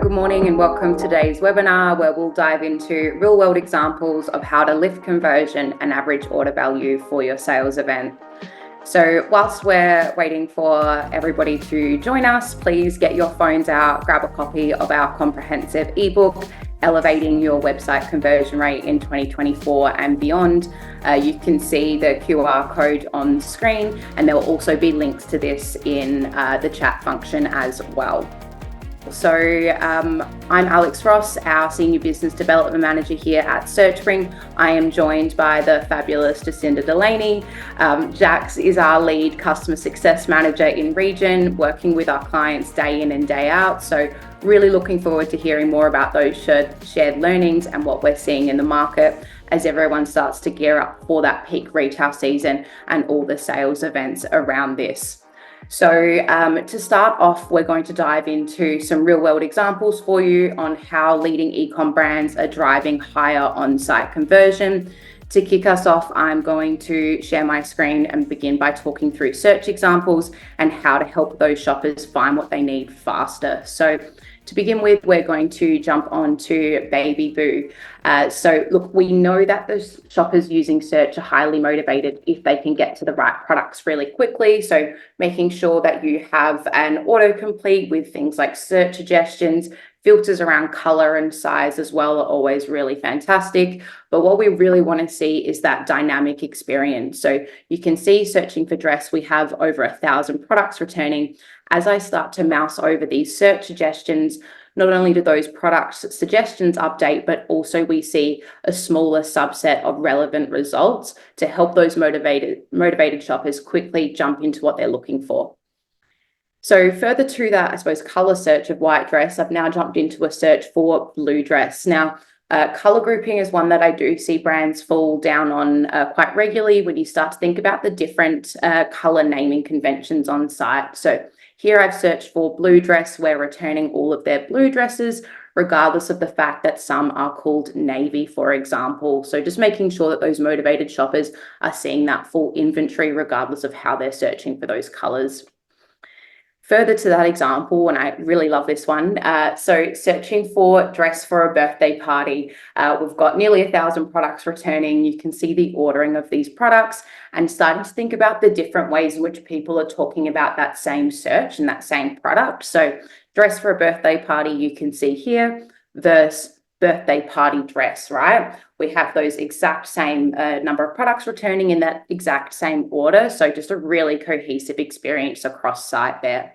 Good morning and welcome to today's webinar where we'll dive into real-world examples of how to lift conversion and average order value for your sales event. So whilst we're waiting for everybody to join us, please get your phones out, grab a copy of our comprehensive ebook, Elevating Your Website Conversion Rate in 2024 and Beyond. You can see the QR code on screen, and there will also be links to this in the chat function as well. So I'm Alex Ross, our Senior Business Development Manager here at SearchSpring. I am joined by the fabulous Jacinda Delaney. Jax is our lead Customer Success Manager in region, working with our clients day in and day out. So really looking forward to hearing more about those shared learnings and what we're seeing in the market as everyone starts to gear up for that peak retail season and all the sales events around this. So to start off, we're going to dive into some real world examples for you on how leading e-com brands are driving higher on-site conversion. To kick us off, I'm going to share my screen and begin by talking through search examples and how to help those shoppers find what they need faster. So to begin with, we're going to jump on to Baby Boo. So look, we know that the shoppers using search are highly motivated if they can get to the right products really quickly. So making sure that you have an autocomplete with things like search suggestions, filters around color and size as well are always really fantastic. But what we really want to see is that dynamic experience. So you can see searching for dress, we have over 1,000 products returning. As I start to mouse over these search suggestions, not only do those product suggestions update, but also we see a smaller subset of relevant results to help those motivated shoppers quickly jump into what they're looking for. So further to that, I suppose, color search of white dress, I've now jumped into a search for blue dress. Now, color grouping is one that I do see brands fall down on quite regularly when you start to think about the different color naming conventions on site. So here I've searched for blue dress. We're returning all of their blue dresses, regardless of the fact that some are called navy, for example. So just making sure that those motivated shoppers are seeing that full inventory, regardless of how they're searching for those colors. Further to that example, and I really love this one, so searching for dress for a birthday party, we've got nearly 1,000 products returning. You can see the ordering of these products and starting to think about the different ways in which people are talking about that same search and that same product. So dress for a birthday party, you can see here, versus birthday party dress, right? We have those exact same number of products returning in that exact same order. So just a really cohesive experience across site there.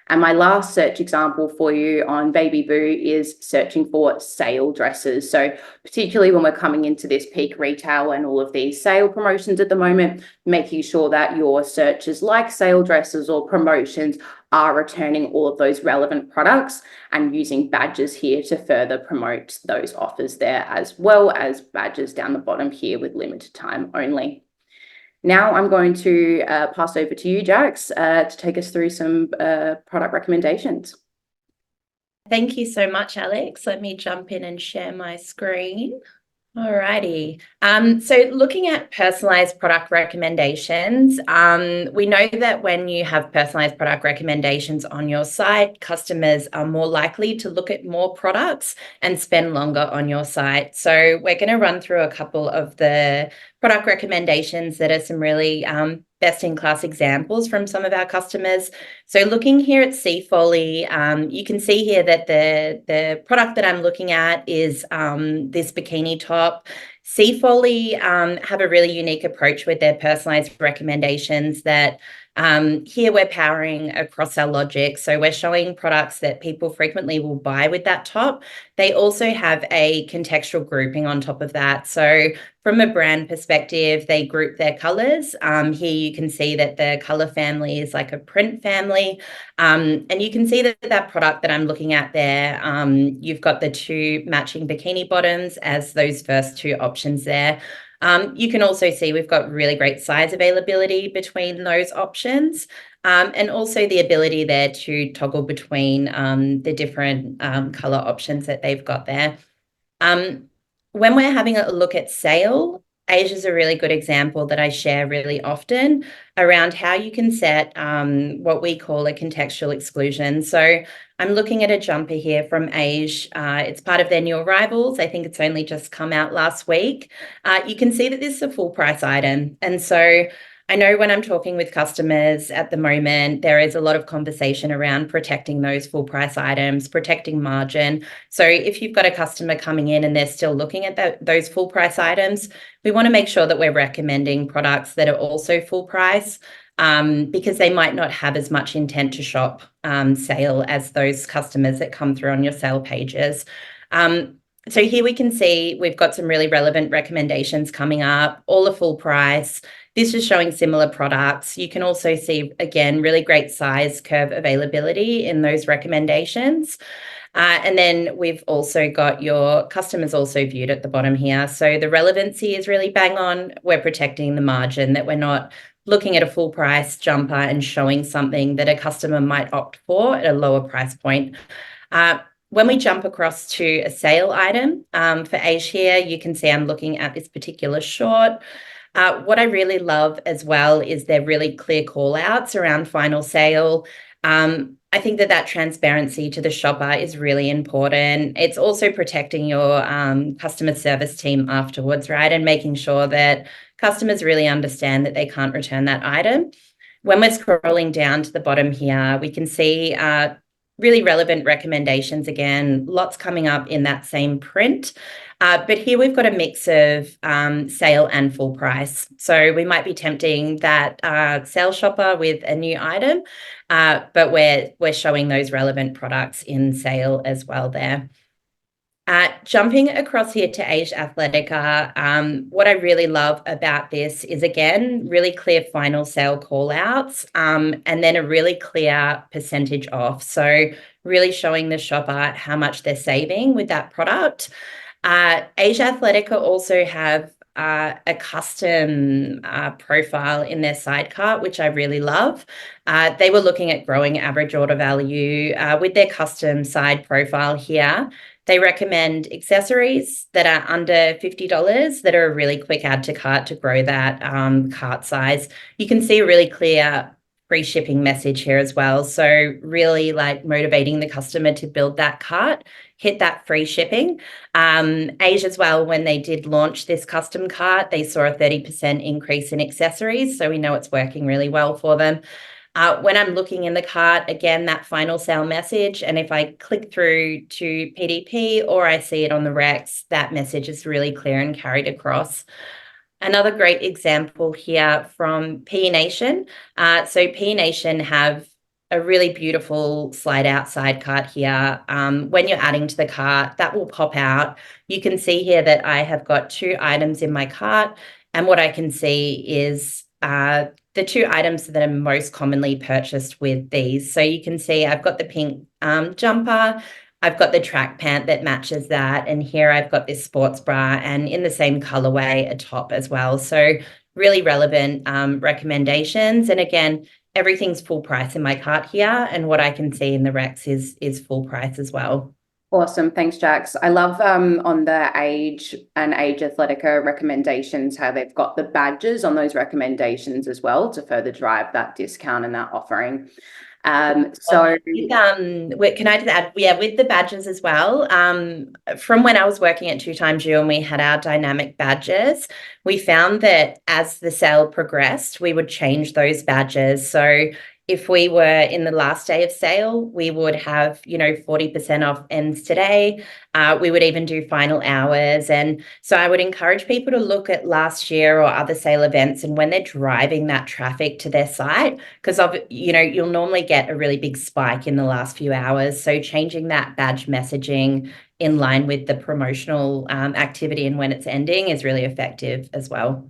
And my last search example for you on Baby Boo is searching for sale dresses. So particularly when we're coming into this peak retail and all of these sale promotions at the moment, making sure that your searches like sale dresses or promotions are returning all of those relevant products and using badges here to further promote those offers there, as well as badges down the bottom here with limited time only. Now I'm going to pass over to you, Jax, to take us through some product recommendations. Thank you so much, Alex. Let me jump in and share my screen. Alrighty. So looking at personalized product recommendations, we know that when you have personalized product recommendations on your site, customers are more likely to look at more products and spend longer on your site. So we're going to run through a couple of the product recommendations that are some really best-in-class examples from some of our customers. So looking here at Sea Folly, you can see here that the product that I'm looking at is this bikini top. Sea Folly have a really unique approach with their personalized recommendations that here we're powering across our logic. So we're showing products that people frequently will buy with that top. They also have a contextual grouping on top of that. So from a brand perspective, they group their colors. Here you can see that the color family is like a print family. And you can see that that product that I'm looking at there, you've got the two matching bikini bottoms as those first two options there. You can also see we've got really great size availability between those options, and also the ability there to toggle between the different color options that they've got there. When we're having a look at sale, Asia's a really good example that I share really often around how you can set what we call a contextual exclusion. So I'm looking at a jumper here from Asia. It's part of their new arrivals. I think it's only just come out last week. You can see that this is a full price item. And so I know when I'm talking with customers at the moment, there is a lot of conversation around protecting those full price items, protecting margin. So if you've got a customer coming in and they're still looking at those full price items, we want to make sure that we're recommending products that are also full price, because they might not have as much intent to shop sale as those customers that come through on your sale pages. So here we can see we've got some really relevant recommendations coming up, all a full price. This is showing similar products. You can also see, again, really great size curve availability in those recommendations. And then we've also got your customers also viewed at the bottom here. So the relevancy is really bang on. We're protecting the margin, that we're not looking at a full price jumper and showing something that a customer might opt for at a lower price point. When we jump across to a sale item for Asia here, you can see I'm looking at this particular short. What I really love as well is their really clear call outs around final sale. I think that transparency to the shopper is really important. It's also protecting your customer service team afterwards, right? And making sure that customers really understand that they can't return that item. When we're scrolling down to the bottom here, we can see really relevant recommendations again, lots coming up in that same print. But here we've got a mix of sale and full price. So we might be tempting that sale shopper with a new item, but we're showing those relevant products in sale as well there. Jumping across here to Age Athletica, what I really love about this is, again, really clear final sale call outs, and then a really clear percentage off. So really showing the shopper how much they're saving with that product. Age Athletica also have a custom profile in their sidecar, which I really love. They were looking at growing average order value with their custom side profile here. They recommend accessories that are under $50 that are a really quick add to cart to grow that cart size. You can see a really clear free shipping message here as well. So really like motivating the customer to build that cart, hit that free shipping. Age as well, when they did launch this custom cart, they saw a 30% increase in accessories. So we know it's working really well for them. When I'm looking in the cart, again, that final sale message, and if I click through to PDP or I see it on the Rex, that message is really clear and carried across. Another great example here from P Nation. So P Nation have a really beautiful slide out side cart here. When you're adding to the cart, that will pop out. You can see here that I have got 2 items in my cart, and what I can see is the 2 items that are most commonly purchased with these. So you can see I've got the pink jumper, I've got the track pant that matches that, and here I've got this sports bra, and in the same colorway, a top as well. So really relevant recommendations. And again, everything's full price in my cart here, and what I can see in the Rex is full price as well. Awesome. Thanks, Jax. I love on the Age and Age Athletica recommendations how they've got the badges on those recommendations as well to further drive that discount and that offering. So can I just add, with the badges as well, from when I was working at 2 Times You and we had our dynamic badges, we found that as the sale progressed, we would change those badges. So if we were in the last day of sale, we would have, 40% off ends today. We would even do final hours. And so I would encourage people to look at last year or other sale events and when they're driving that traffic to their site, because you'll normally get a really big spike in the last few hours. So changing that badge messaging in line with the promotional activity and when it's ending is really effective as well.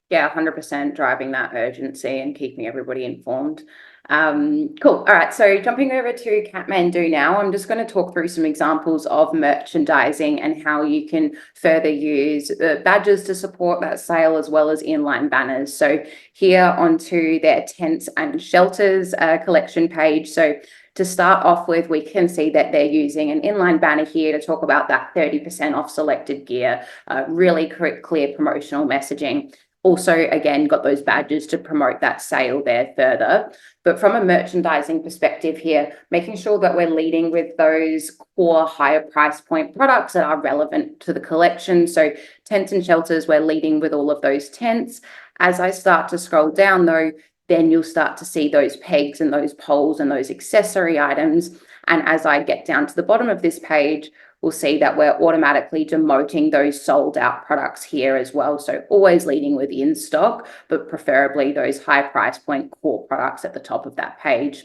Yeah, 100% driving that urgency and keeping everybody informed. Cool. All right. So jumping over to Kathmandu now, I'm just going to talk through some examples of merchandising and how you can further use badges to support that sale as well as inline banners. So here onto their tents and shelters collection page. So to start off with, we can see that they're using an inline banner here to talk about that 30% off selected gear, really clear promotional messaging. Also, again, got those badges to promote that sale there further. But from a merchandising perspective here, making sure that we're leading with those core higher price point products that are relevant to the collection. So tents and shelters, we're leading with all of those tents. As I start to scroll down though, then you'll start to see those pegs and those poles and those accessory items. And as I get down to the bottom of this page, we'll see that we're automatically demoting those sold out products here as well. So always leading with in stock, but preferably those high price point core products at the top of that page.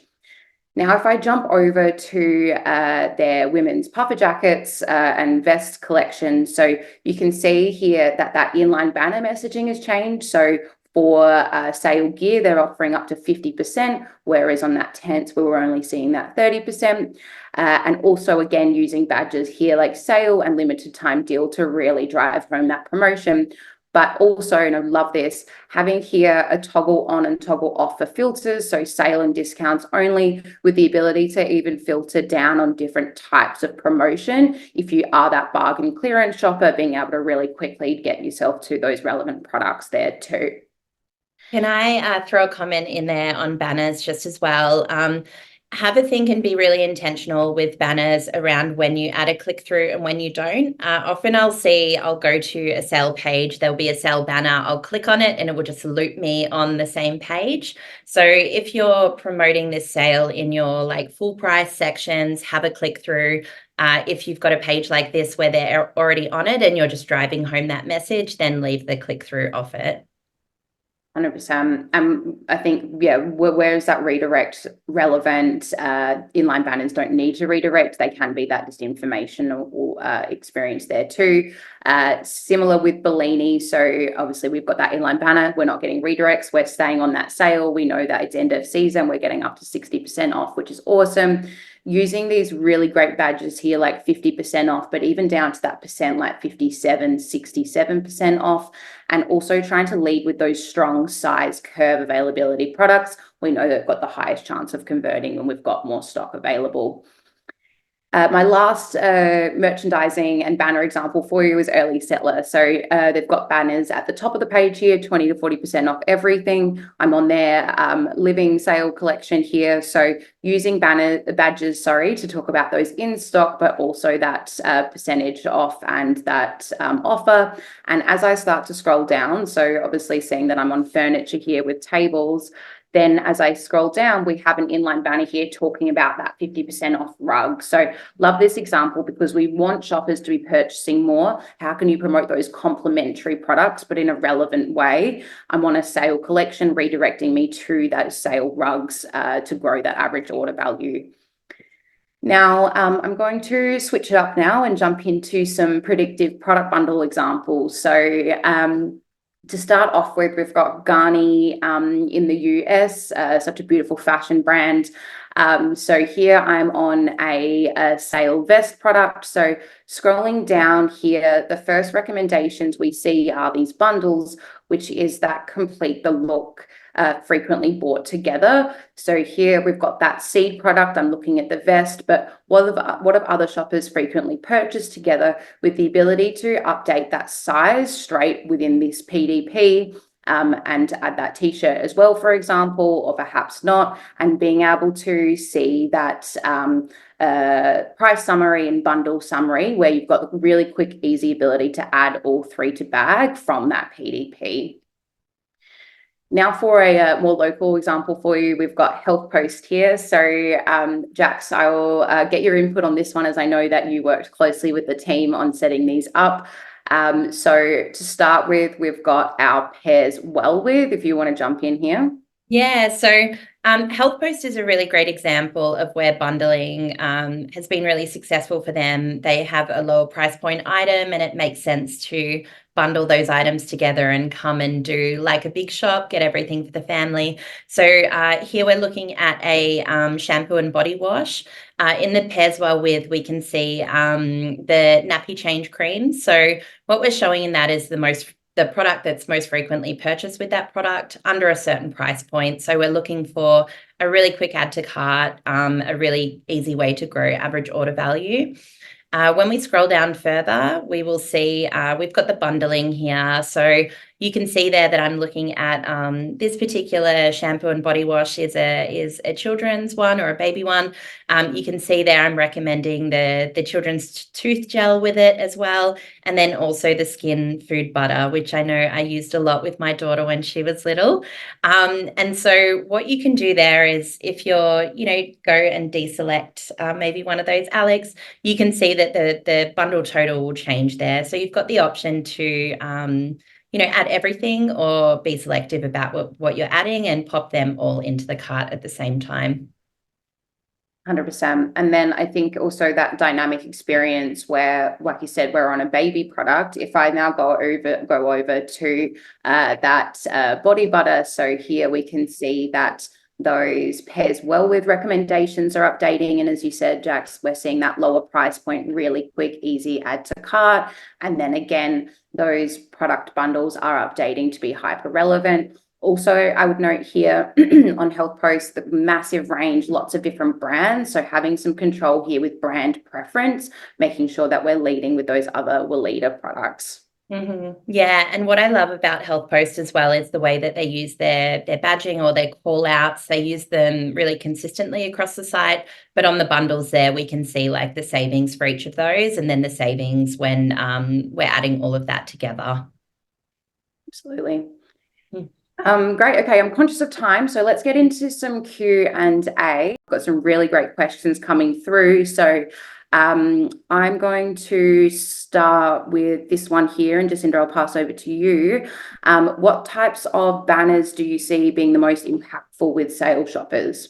Now, if I jump over to their women's puffer jackets and vest collection, so you can see here that that inline banner messaging has changed. So for sale gear, they're offering up to 50%, whereas on that tent, we were only seeing that 30%. And also, again, using badges here like sale and limited time deal to really drive home that promotion. But also, and I love this, having here a toggle on and toggle off for filters, so sale and discounts only, with the ability to even filter down on different types of promotion. If you are that bargain clearance shopper, being able to really quickly get yourself to those relevant products there too. Can I throw a comment in there on banners just as well? Have a think and be really intentional with banners around when you add a click through and when you don't. Often I'll go to a sale page, there'll be a sale banner, I'll click on it and it will just loop me on the same page. So if you're promoting this sale in your like full price sections, have a click through. If you've got a page like this where they're already on it and you're just driving home that message, then leave the click through off it. 100%. I think, yeah, where is that redirect relevant? Inline banners don't need to redirect. They can be that just informational experience there too. Similar with Bellini. So obviously we've got that inline banner. We're not getting redirects. We're staying on that sale. We know that it's end of season. We're getting up to 60% off, which is awesome. Using these really great badges here, like 50% off, but even down to that percent, like 57, 67% off, and also trying to lead with those strong size curve availability products. We know they've got the highest chance of converting when we've got more stock available. My last merchandising and banner example for you is Early Settler. So they've got banners at the top of the page here, 20 to 40% off everything. I'm on their living sale collection here. So using badges, to talk about those in stock, but also that percentage off and that offer. And as I start to scroll down, so obviously seeing that I'm on furniture here with tables, then as I scroll down, we have an inline banner here talking about that 50% off rug. So love this example because we want shoppers to be purchasing more. How can you promote those complementary products, but in a relevant way? I'm on a sale collection, redirecting me to those sale rugs to grow that average order value. Now, I'm going to switch it up now and jump into some predictive product bundle examples. So to start off with, we've got Garni in the US, such a beautiful fashion brand. So here I'm on a sale vest product. So scrolling down here, the first recommendations we see are these bundles, which is that complete the look, frequently bought together. So here we've got that seed product. I'm looking at the vest, but what have other shoppers frequently purchased together with the ability to update that size straight within this PDP? And add that t-shirt as well, for example, or perhaps not, and being able to see that price summary and bundle summary where you've got the really quick, easy ability to add all three to bag from that PDP. Now for a more local example for you, we've got Health Post here. So Jax, I will get your input on this one as I know that you worked closely with the team on setting these up. So to start with, we've got our pairs well with, if you want to jump in here. Yeah, so Health Post is a really great example of where bundling has been really successful for them. They have a lower price point item and it makes sense to bundle those items together and come and do like a big shop, get everything for the family. So here we're looking at a shampoo and body wash. In the pairs well with, we can see the nappy change cream. So what we're showing in that is the the product that's most frequently purchased with that product under a certain price point. So we're looking for a really quick add to cart, a really easy way to grow average order value. When we scroll down further, we will see we've got the bundling here. So you can see there that I'm looking at this particular shampoo and body wash is a children's one or a baby one. You can see there I'm recommending the children's tooth gel with it as well. And then also the skin food butter, which I know I used a lot with my daughter when she was little. And so what you can do there is if you're, go and deselect maybe one of those, Alex, you can see that the bundle total will change there. So you've got the option to add everything or be selective about what you're adding and pop them all into the cart at the same time. 100%. And then I think also that dynamic experience where, like you said, we're on a baby product. If I now go over to that body butter, so here we can see that those pairs well with recommendations are updating. And as you said, Jax, we're seeing that lower price point, really quick, easy add to cart. And then again, those product bundles are updating to be hyper relevant. Also, I would note here on Health Post, the massive range, lots of different brands. So having some control here with brand preference, making sure that we're leading with those other Weleda products. Mm-hmm. Yeah, and what I love about Health Post as well is the way that they use their badging or their call outs. They use them really consistently across the site, but on the bundles there we can see like the savings for each of those and then the savings when we're adding all of that together. Absolutely. Great. Okay, I'm conscious of time, so let's get into some Q&A. I've got some really great questions coming through. So I'm going to start with this one here, and Jacinda, I'll pass over to you. What types of banners do you see being the most impactful with sales shoppers?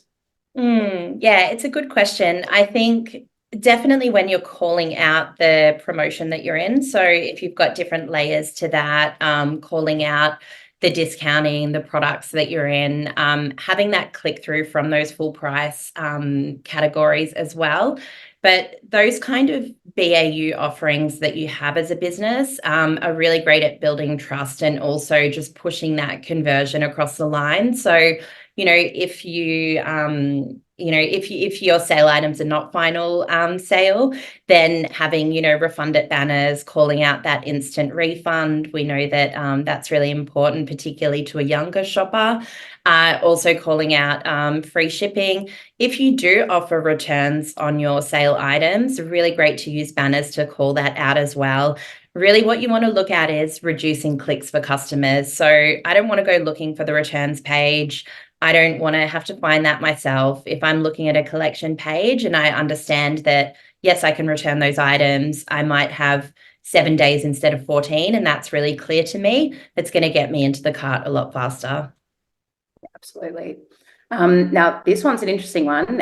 Yeah, it's a good question. I think definitely when you're calling out the promotion that you're in. So if you've got different layers to that, calling out the discounting, the products that you're in, having that click through from those full price categories as well. But those kind of BAU offerings that you have as a business are really great at building trust and also just pushing that conversion across the line. So, if you if your sale items are not final sale, then having, refunded banners, calling out that instant refund. We know that that's really important, particularly to a younger shopper. Also calling out free shipping. If you do offer returns on your sale items, really great to use banners to call that out as well. Really what you want to look at is reducing clicks for customers. So I don't want to go looking for the returns page. I don't want to have to find that myself. If I'm looking at a collection page and I understand that, yes, I can return those items, I might have 7 days instead of 14, and that's really clear to me. It's going to get me into the cart a lot faster. Absolutely. Now, this one's an interesting one.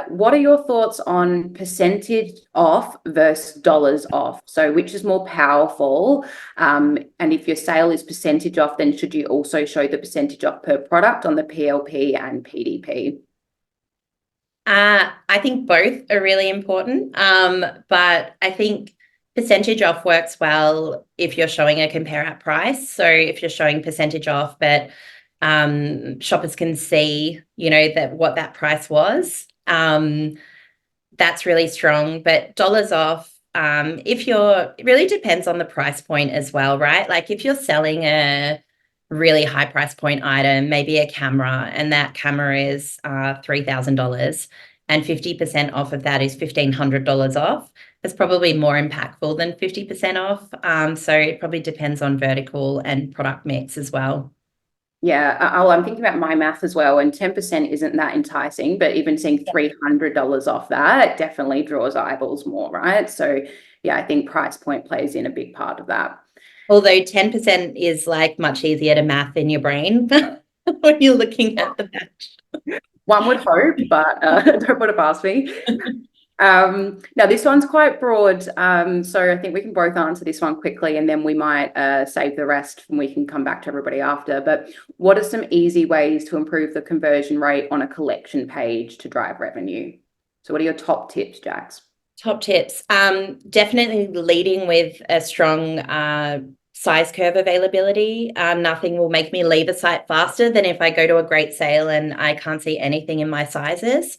What are your thoughts on percentage off versus dollars off? So which is more powerful? And if your sale is percentage off, then should you also show the percentage off per product on the PLP and PDP? I think both are really important, but I think percentage off works well if you're showing a compare at price. So if you're showing percentage off, but shoppers can see, that what that price was, that's really strong. But dollars off, it really depends on the price point as well, right? Like if you're selling a really high price point item, maybe a camera, and that camera is $3,000 and 50% off of that is $1,500 off, it's probably more impactful than 50% off. So it probably depends on vertical and product mix as well. Yeah, I'm thinking about my math as well, and 10% isn't that enticing, but even seeing $300 off that definitely draws eyeballs more, right? So yeah, I think price point plays in a big part of that. Although 10% is like much easier to math in your brain when you're looking at the batch. One would hope, but don't put it past me. Now this one's quite broad, so I think we can both answer this one quickly, and then we might save the rest and we can come back to everybody after. But what are some easy ways to improve the conversion rate on a collection page to drive revenue? So what are your top tips, Jax? Top tips. Definitely leading with a strong size curve availability. Nothing will make me leave a site faster than if I go to a great sale and I can't see anything in my sizes.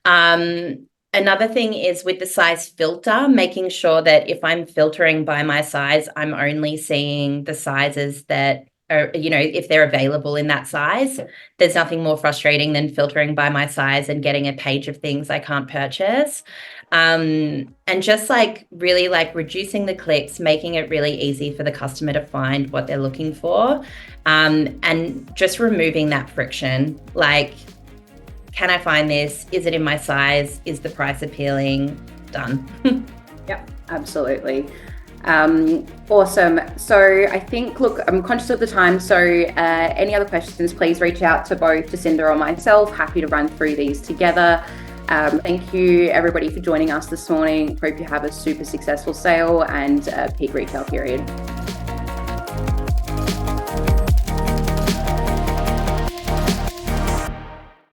Another thing is with the size filter, making sure that if I'm filtering by my size, I'm only seeing the sizes that are, if they're available in that size. There's nothing more frustrating than filtering by my size and getting a page of things I can't purchase. And just really reducing the clicks, making it really easy for the customer to find what they're looking for, and just removing that friction. Can I find this? Is it in my size? Is the price appealing? Done. Yep, absolutely. Awesome. So I think, look, I'm conscious of the time. So any other questions, please reach out to both Jacinda or myself. Happy to run through these together. Thank you everybody for joining us this morning. Hope you have a super successful sale and peak retail period.